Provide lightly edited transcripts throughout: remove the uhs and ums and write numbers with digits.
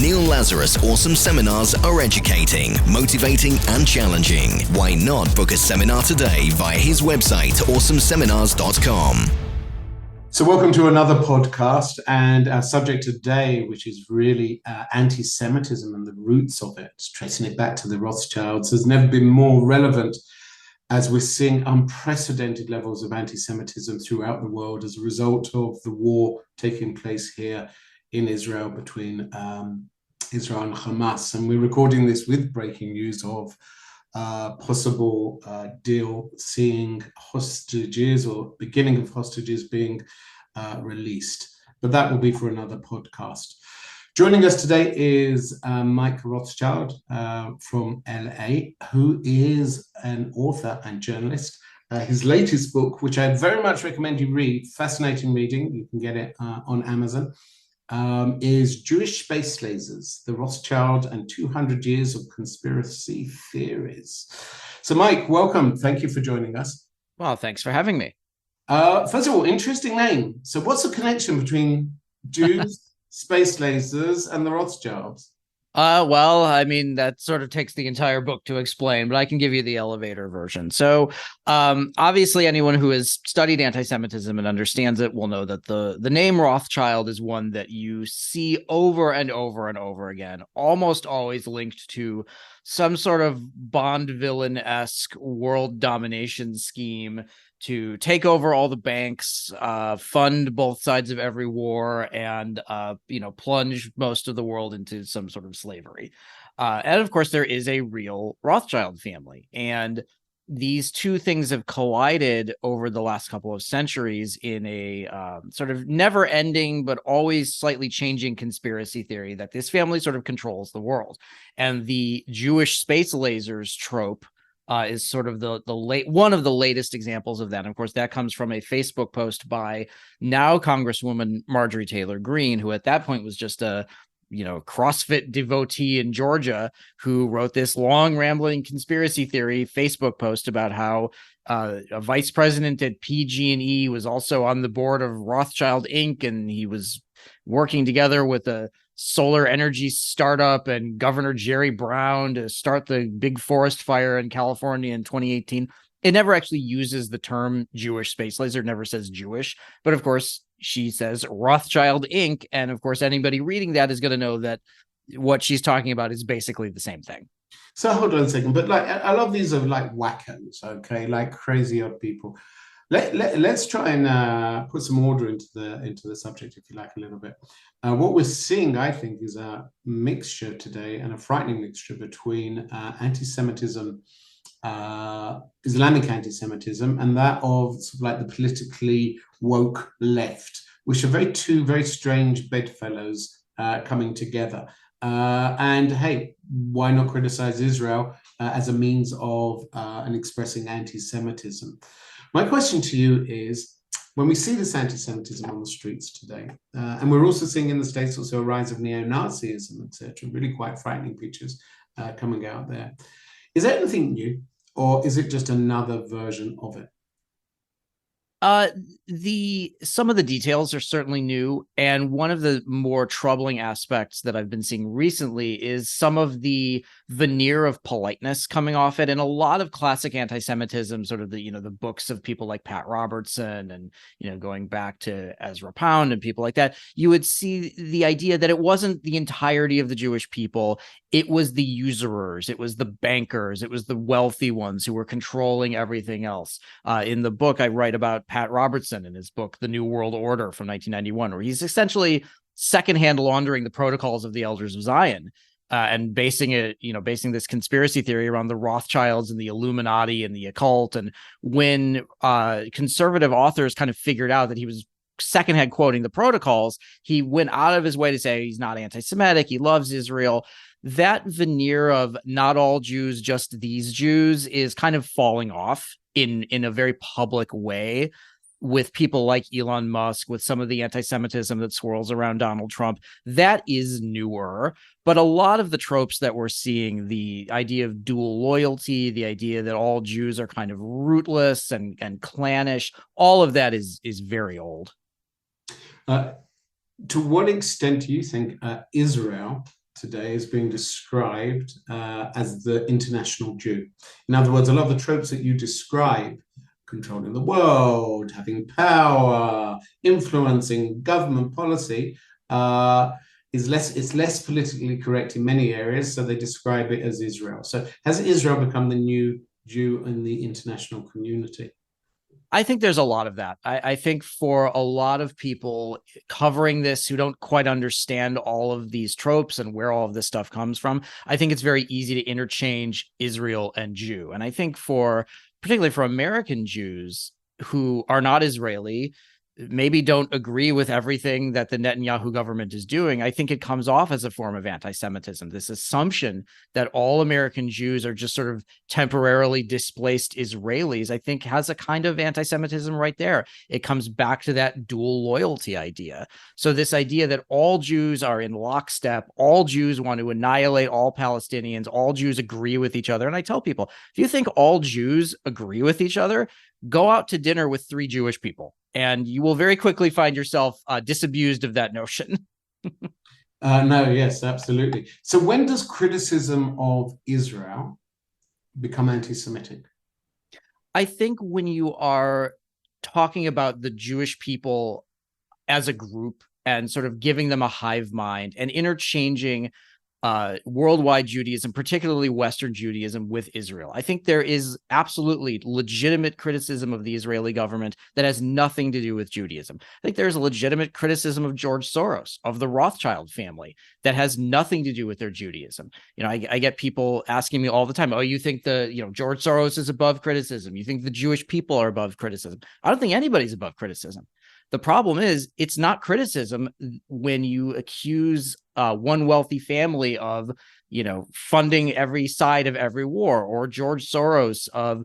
Neil Lazarus' awesome seminars are educating, motivating, and challenging. Why not book a seminar today via his website, awesomeseminars.com. So welcome to another podcast, and our subject today, which is really anti-Semitism and the roots of it, tracing it back to the Rothschilds, has never been more relevant as we're seeing unprecedented levels of anti-Semitism throughout the world as a result of the war taking place here in Israel between Israel and Hamas. And we're recording this with breaking news of possible deal seeing hostages or beginning of hostages being released. But that will be for another podcast. Joining us today is Mike Rothschild from LA, who is an author and journalist. His latest book, which I very much recommend you read, fascinating reading, you can get it on Amazon, is Jewish Space Lasers, the Rothschild and 200 Years of Conspiracy Theories. So Mike, welcome. Thank you for joining us. Well, thanks for having me. First of all, interesting name. So what's the connection between Jews, space lasers, and the Rothschilds? Well, I mean, that sort of takes the entire book to explain, but I can give you the elevator version. So obviously, anyone who has studied anti-Semitism and understands it will know that the name Rothschild is one that you see over and over and over again, almost always linked to some sort of Bond villain-esque world domination scheme to take over all the banks, fund both sides of every war, and plunge most of the world into some sort of slavery. And of course, there is a real Rothschild family, and these two things have collided over the last couple of centuries in a sort of never-ending but always slightly changing conspiracy theory that this family sort of controls the world. And the Jewish space lasers trope is sort of one of the latest examples of that. And of course, that comes from a Facebook post by now Congresswoman Marjorie Taylor Greene, who at that point was just a CrossFit devotee in Georgia, who wrote this long rambling conspiracy theory Facebook post about how a vice president at PG&E was also on the board of Rothschild Inc. and he was working together with a solar energy startup and Governor Jerry Brown to start the big forest fire in California in 2018. It never actually uses the term Jewish space laser, never says Jewish, but of course she says Rothschild Inc. And of course, anybody reading that is going to know that what she's talking about is basically the same thing. So hold on a second, but I love these of wackos, okay, like crazy odd people. Let's try and put some order into the subject, if you like, a little bit. What we're seeing, I think, is a mixture today, and a frightening mixture between anti-Semitism, Islamic anti-Semitism, and that of sort of like the politically woke left, which are two very strange bedfellows coming together. And hey, why not criticize Israel as a means of and expressing anti-Semitism? My question to you is, when we see this anti-Semitism on the streets today, and we're also seeing in the States also a rise of neo-Nazism, etc., really quite frightening pictures coming out there. Is there anything new, or is it just another version of it? Some of the details are certainly new, and one of the more troubling aspects that I've been seeing recently is some of the veneer of politeness coming off it. And a lot of classic anti-Semitism, sort of the books of people like Pat Robertson and going back to Ezra Pound and people like that, you would see the idea that it wasn't the entirety of the Jewish people. It was the usurers, it was the bankers, it was the wealthy ones who were controlling everything else. In the book, I write about Pat Robertson in his book, The New World Order from 1991, where he's essentially secondhand laundering the protocols of the Elders of Zion and basing this conspiracy theory around the Rothschilds and the Illuminati and the occult. And when conservative authors kind of figured out that he was secondhand quoting the protocols, he went out of his way to say he's not anti-Semitic, he loves Israel. That veneer of not all Jews, just these Jews is kind of falling off in a very public way with people like Elon Musk, with some of the anti-Semitism that swirls around Donald Trump. That is newer, but a lot of the tropes that we're seeing, the idea of dual loyalty, the idea that all Jews are kind of rootless and clannish, all of that is very old. To what extent do you think Israel today is being described as the international Jew. In other words, a lot of the tropes that you describe, controlling the world, having power, influencing government policy, it's less politically correct in many areas, so they describe it as Israel. So has Israel become the new Jew in the international community? I think there's a lot of that. I think for a lot of people covering this who don't quite understand all of these tropes and where all of this stuff comes from, I think it's very easy to interchange Israel and Jew. And I think particularly for American Jews who are not Israeli, maybe don't agree with everything that the Netanyahu government is doing, I think it comes off as a form of anti-Semitism. This assumption that all American Jews are just sort of temporarily displaced Israelis, I think has a kind of anti-Semitism right there. It comes back to that dual loyalty idea. So this idea that all Jews are in lockstep, all Jews want to annihilate all Palestinians, all Jews agree with each other. And I tell people, if you think all Jews agree with each other, go out to dinner with 3 Jewish people, and you will very quickly find yourself disabused of that notion. No, yes, absolutely. So when does criticism of Israel become anti-Semitic? I think when you are talking about the Jewish people as a group and sort of giving them a hive mind and interchanging worldwide Judaism, particularly Western Judaism, with Israel. I think there is absolutely legitimate criticism of the Israeli government that has nothing to do with Judaism. I think there's a legitimate criticism of George Soros, of the Rothschild family, that has nothing to do with their Judaism. I get people asking me all the time, oh, you think George Soros is above criticism? You think the Jewish people are above criticism? I don't think anybody's above criticism. The problem is it's not criticism when you accuse one wealthy family of, funding every side of every war, or George Soros of,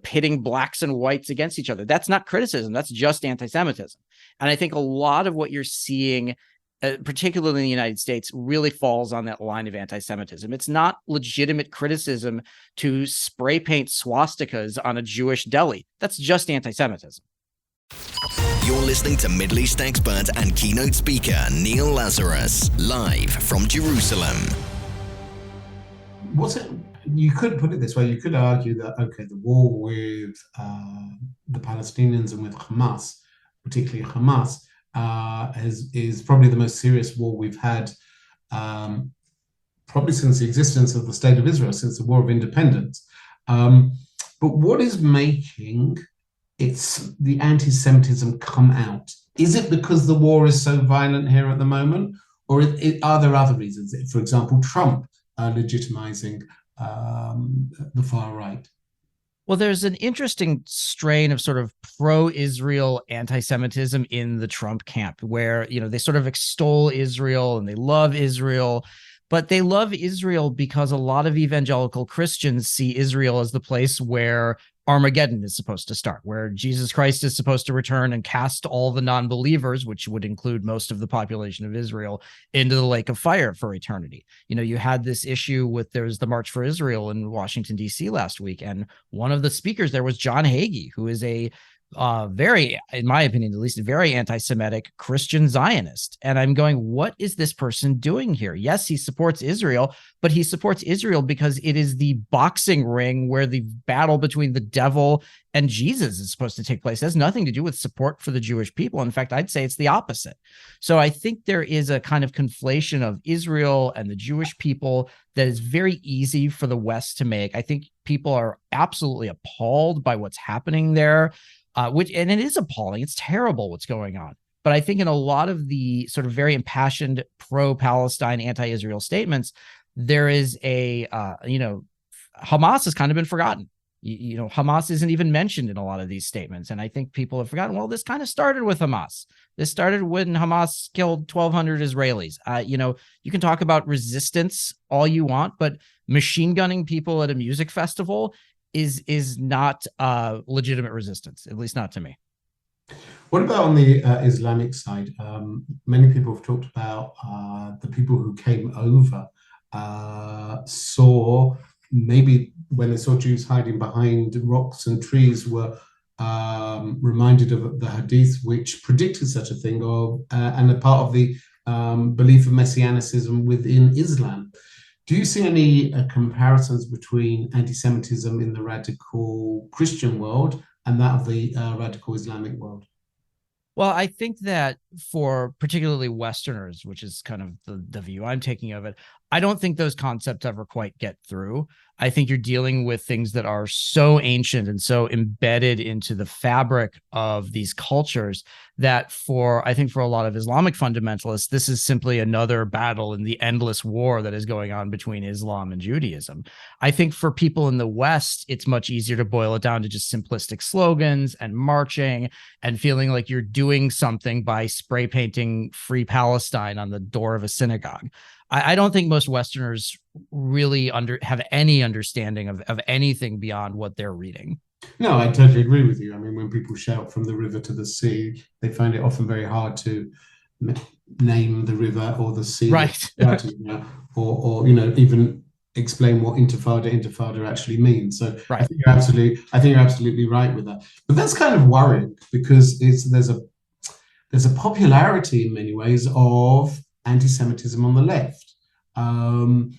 pitting blacks and whites against each other. That's not criticism. That's just anti-Semitism. And I think a lot of what you're seeing, particularly in the United States, really falls on that line of anti-Semitism. It's not legitimate criticism to spray paint swastikas on a Jewish deli. That's just anti-Semitism. You're listening to Middle East expert and keynote speaker Neil Lazarus, live from Jerusalem. You could put it this way, you could argue that, okay, the war with the Palestinians and with Hamas, particularly Hamas, is probably the most serious war we've had probably since the existence of the State of Israel, since the War of Independence. But what is making the anti-Semitism come out? Is it because the war is so violent here at the moment, or are there other reasons? For example, Trump legitimizing the far right. Well, there's an interesting strain of sort of pro-Israel anti-Semitism in the Trump camp, where they sort of extol Israel and they love Israel. But they love Israel because a lot of evangelical Christians see Israel as the place where Armageddon is supposed to start, where Jesus Christ is supposed to return and cast all the non-believers, which would include most of the population of Israel, into the lake of fire for eternity. You had this issue there was the March for Israel in Washington, D.C. last week, and one of the speakers there was John Hagee, who is a very, in my opinion, at least a very anti-Semitic Christian Zionist. And I'm going, what is this person doing here? Yes, he supports Israel, but he supports Israel because it is the boxing ring where the battle between the devil and Jesus is supposed to take place. It has nothing to do with support for the Jewish people. In fact, I'd say it's the opposite. So I think there is a kind of conflation of Israel and the Jewish people that is very easy for the West to make. I think people are absolutely appalled by what's happening there. And it is appalling. It's terrible what's going on. But I think in a lot of the sort of very impassioned pro-Palestine, anti-Israel statements, there is Hamas has kind of been forgotten. Hamas isn't even mentioned in a lot of these statements. And I think people have forgotten, well, this kind of started with Hamas. This started when Hamas killed 1,200 Israelis. You can talk about resistance all you want, but machine gunning people at a music festival is not legitimate resistance, at least not to me. What about on the Islamic side? Many people have talked about the people who came over saw, maybe when they saw Jews hiding behind rocks and trees, were reminded of the hadith which predicted such a thing, and a part of the belief of messianicism within Islam. Do you see any comparisons between anti-Semitism in the radical Christian world and that of the radical Islamic world? Well, I think that for particularly Westerners, which is kind of the view I'm taking of it, I don't think those concepts ever quite get through. I think you're dealing with things that are so ancient and so embedded into the fabric of these cultures that I think for a lot of Islamic fundamentalists, this is simply another battle in the endless war that is going on between Islam and Judaism. I think for people in the West, it's much easier to boil it down to just simplistic slogans and marching and feeling like you're doing something by spray painting Free Palestine on the door of a synagogue. I don't think most Westerners really have any understanding of anything beyond what they're reading. No, I totally agree with you. I mean, when people shout from the river to the sea, they find it often very hard to name the river or the sea, right? or even explain what intifada actually means. So right. I think you're absolutely right with that. But that's kind of worrying because there's a popularity in many ways of anti-Semitism on the left. How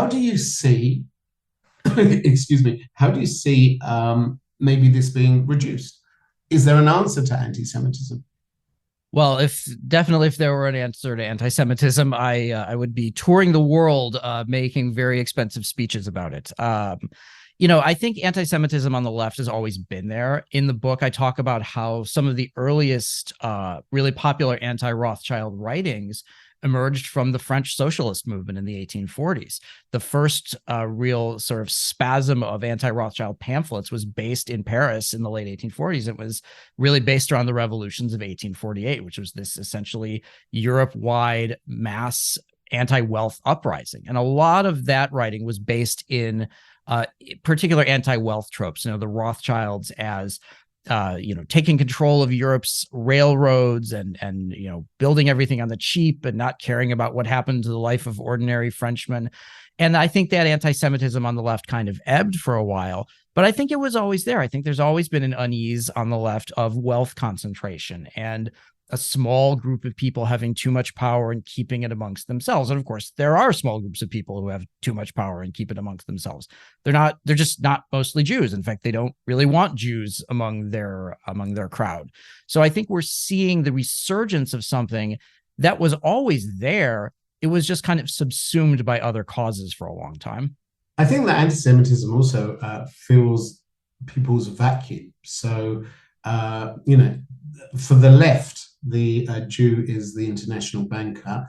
do you see, excuse me, how do you see maybe this being reduced? Is there an answer to anti-Semitism? Well, if there were an answer to anti-Semitism, I would be touring the world, making very expensive speeches about it. I think anti-Semitism on the left has always been there. In the book, I talk about how some of the earliest really popular anti-Rothschild writings emerged from the French socialist movement in the 1840s. The first real sort of spasm of anti-Rothschild pamphlets was based in Paris in the late 1840s. It was really based around the revolutions of 1848, which was this essentially Europe-wide mass anti-wealth uprising. And a lot of that writing was based in particular anti-wealth tropes, the Rothschilds as taking control of Europe's railroads and building everything on the cheap and not caring about what happened to the life of ordinary Frenchmen. And I think that anti-Semitism on the left kind of ebbed for a while, but I think it was always there. I think there's always been an unease on the left of wealth concentration and a small group of people having too much power and keeping it amongst themselves. And of course, there are small groups of people who have too much power and keep it amongst themselves. They're just not mostly Jews. In fact, they don't really want Jews among their crowd. So I think we're seeing the resurgence of something that was always there. It was just kind of subsumed by other causes for a long time. I think that anti-Semitism also fills people's vacuum. So, for the left, the Jew is the international banker.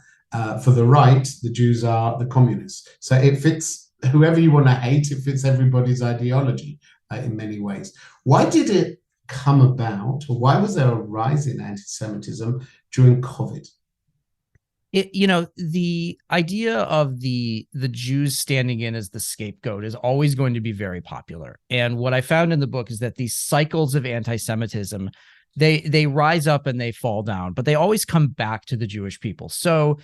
For the right, the Jews are the communists. So it fits whoever you want to hate. It fits everybody's ideology in many ways. Why did it come about? Or why was there a rise in anti-Semitism during COVID? The idea of the Jews standing in as the scapegoat is always going to be very popular. And what I found in the book is that these cycles of anti-Semitism, they rise up and they fall down, but they always come back to the Jewish people. So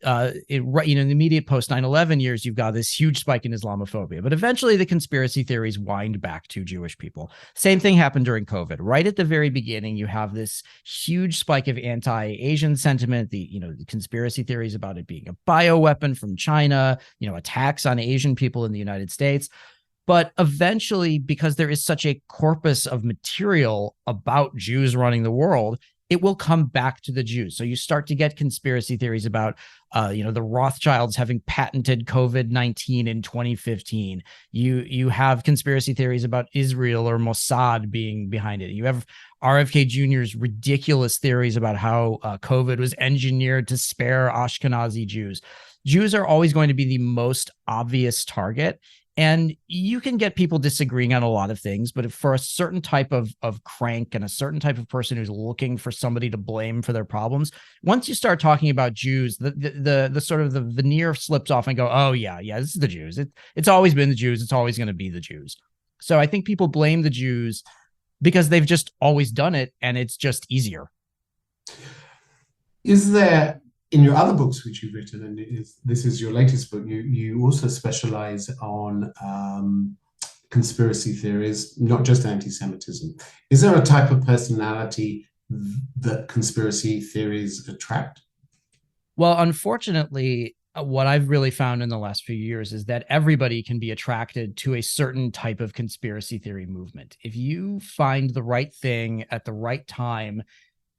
in the immediate post 9/11 years, you've got this huge spike in Islamophobia, but eventually the conspiracy theories wind back to Jewish people. Same thing happened during COVID. Right at the very beginning, you have this huge spike of anti-Asian sentiment, the conspiracy theories about it being a bioweapon from China, attacks on Asian people in the United States. But eventually, because there is such a corpus of material about Jews running the world, it will come back to the Jews. So you start to get conspiracy theories about, the Rothschilds having patented COVID-19 in 2015. You have conspiracy theories about Israel or Mossad being behind it. You have RFK Jr.'s ridiculous theories about how COVID was engineered to spare Ashkenazi Jews. Jews are always going to be the most obvious target. And you can get people disagreeing on a lot of things, but for a certain type of crank and a certain type of person who's looking for somebody to blame for their problems, once you start talking about Jews, the sort of the veneer slips off and go, oh yeah, this is the Jews. It's always been the Jews. It's always going to be the Jews. So I think people blame the Jews because they've just always done it, and it's just easier. Is there, in your other books which you've written, and this is your latest book, you also specialize on conspiracy theories, not just anti-Semitism. Is there a type of personality that conspiracy theories attract? Well, unfortunately, what I've really found in the last few years is that everybody can be attracted to a certain type of conspiracy theory movement. If you find the right thing at the right time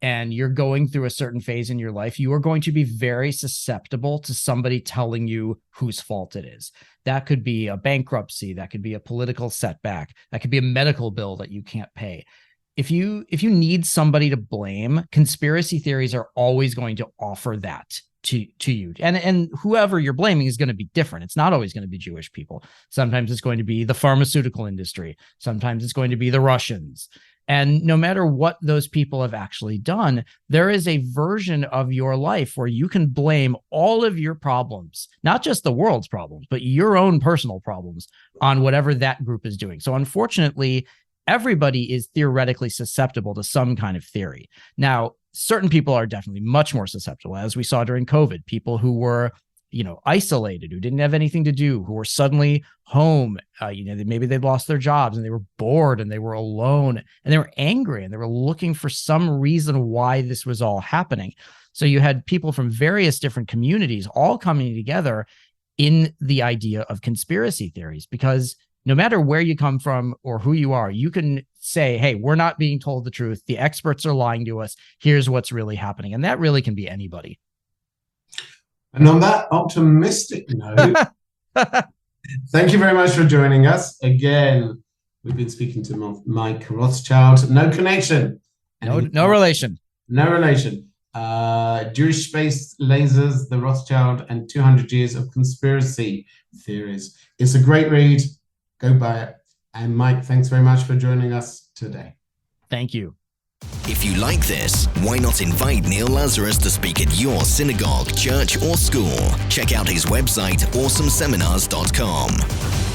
and you're going through a certain phase in your life, you are going to be very susceptible to somebody telling you whose fault it is. That could be a bankruptcy, that could be a political setback, that could be a medical bill that you can't pay. If you need somebody to blame, conspiracy theories are always going to offer that to you. And whoever you're blaming is going to be different. It's not always going to be Jewish people. Sometimes it's going to be the pharmaceutical industry. Sometimes it's going to be the Russians. And no matter what those people have actually done, there is a version of your life where you can blame all of your problems, not just the world's problems, but your own personal problems on whatever that group is doing. So unfortunately, everybody is theoretically susceptible to some kind of theory. Now, certain people are definitely much more susceptible, as we saw during COVID, people who were, isolated, who didn't have anything to do, who were suddenly home, maybe they lost their jobs and they were bored and they were alone and they were angry and they were looking for some reason why this was all happening. So you had people from various different communities all coming together in the idea of conspiracy theories, because no matter where you come from or who you are, you can say, hey, we're not being told the truth. The experts are lying to us. Here's what's really happening. And that really can be anybody. And on that optimistic note, thank you very much for joining us. Again, we've been speaking to Mike Rothschild. No connection. No relation. No relation. Jewish space lasers, the Rothschild, and 200 years of conspiracy theories. It's a great read. Go buy it. And Mike, thanks very much for joining us today. Thank you. If you like this, why not invite Neil Lazarus to speak at your synagogue, church, or school? Check out his website, awesomeseminars.com.